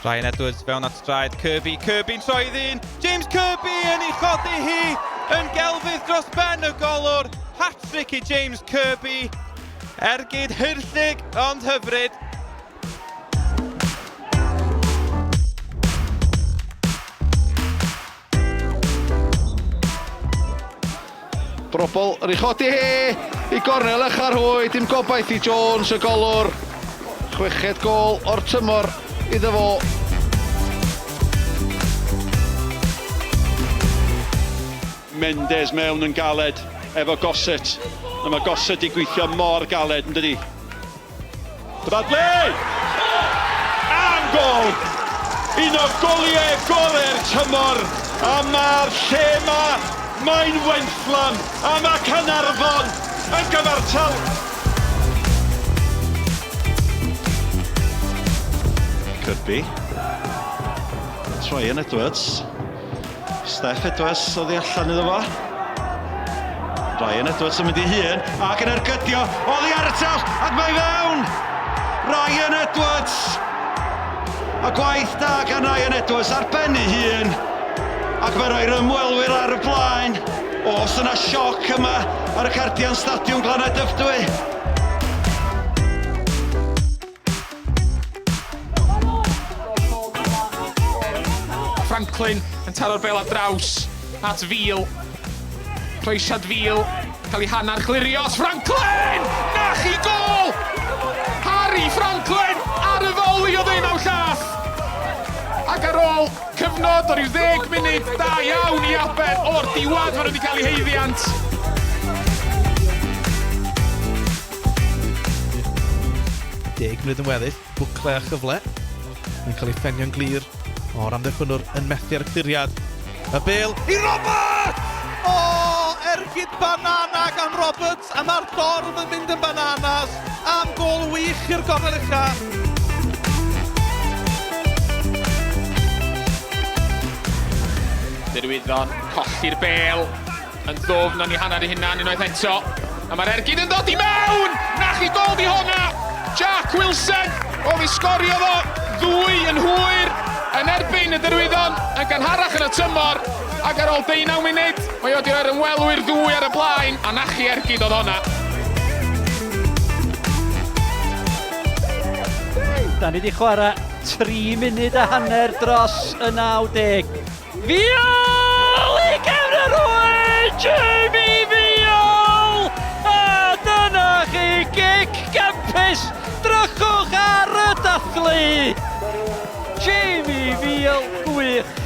Ryan Edwards fewn at straed Kirby. Kirby'n troi ddyn. James Kirby yn ei chodi hi yn gelfydd dros ben y golwr. Hat-trick i James Kirby. Ergyd hyrllig ond hyfryd. Brobbel yn ei chodi hi i gornel eich ar hwy, dim gobaith i Jones y golwr. Chweched gôl o'r tymor iddo fo. Mendes mewn yn galed efo Gossett. A mae Gossett i gweithio mor galed, yn dydi? Brobbel! Am gol! Un o'r goliau gorau'r tymor. A mae'r lle mae'n wenfflam. A mae Caernarfon yn gyfartal. Kirby. Ryan Edwards. Steph Edwards oedd hi allan iddo fo. Ryan Edwards yn mynd i hun ac yn ergydio oedd hi ar y tell ac mae fewn. Ryan Edwards. A gwaith da gan Ryan Edwards ar ben ei hun ac mae rhoi'r ymwelwyr ar y blaen. Os yna sioc yma ar y Caernarfon Stadiwm Glaned Dyfrdwy. Franklin yn taro'r bel ar draws at Veale. Cloesiad Veale, cael ei hannar glirios. Franklin! Na chi gol! Harry Franklin ar y foli o ddeunaw llath. Ac ar ôl cyfnod o ryw 10 munud da iawn i Aber o'r diwad mae wedi cael ei heiddiant. Deg munud yn weddill, Bwcle a Chyfle. Yn cael ei ffenio'n glir o'r amddiffynwr yn methu ar y cliriad. Y bêl i Robert! O, ergyd banana gan Roberts, a mae'r dorf yn mynd yn bananas am gol wych i'r gornel ucha. Newyddon, colli'r bêl, yn ddofn o'n i hanner i hunan unwaith eto. A mae'r ergyd yn dod i mewn! Na chi gol di honna! Jack Wilson, oedd i sgorio ddo, ddwy yn hwyr, yn erbyn y Newyddon, yn gynharach yn y tymor, ac ar ôl 19 munud, mae wedi rhoi'r ymwelwyr ddwy ar y blaen, a nachi ergyd oedd honna. Da ni wedi chwarae 3 munud a hanner dros y 90. Veale i gefn yr hwy! Jamie Veale! A dyna chi gic campus! Drychwch ar y dathlu! Jamie Veale, gwych!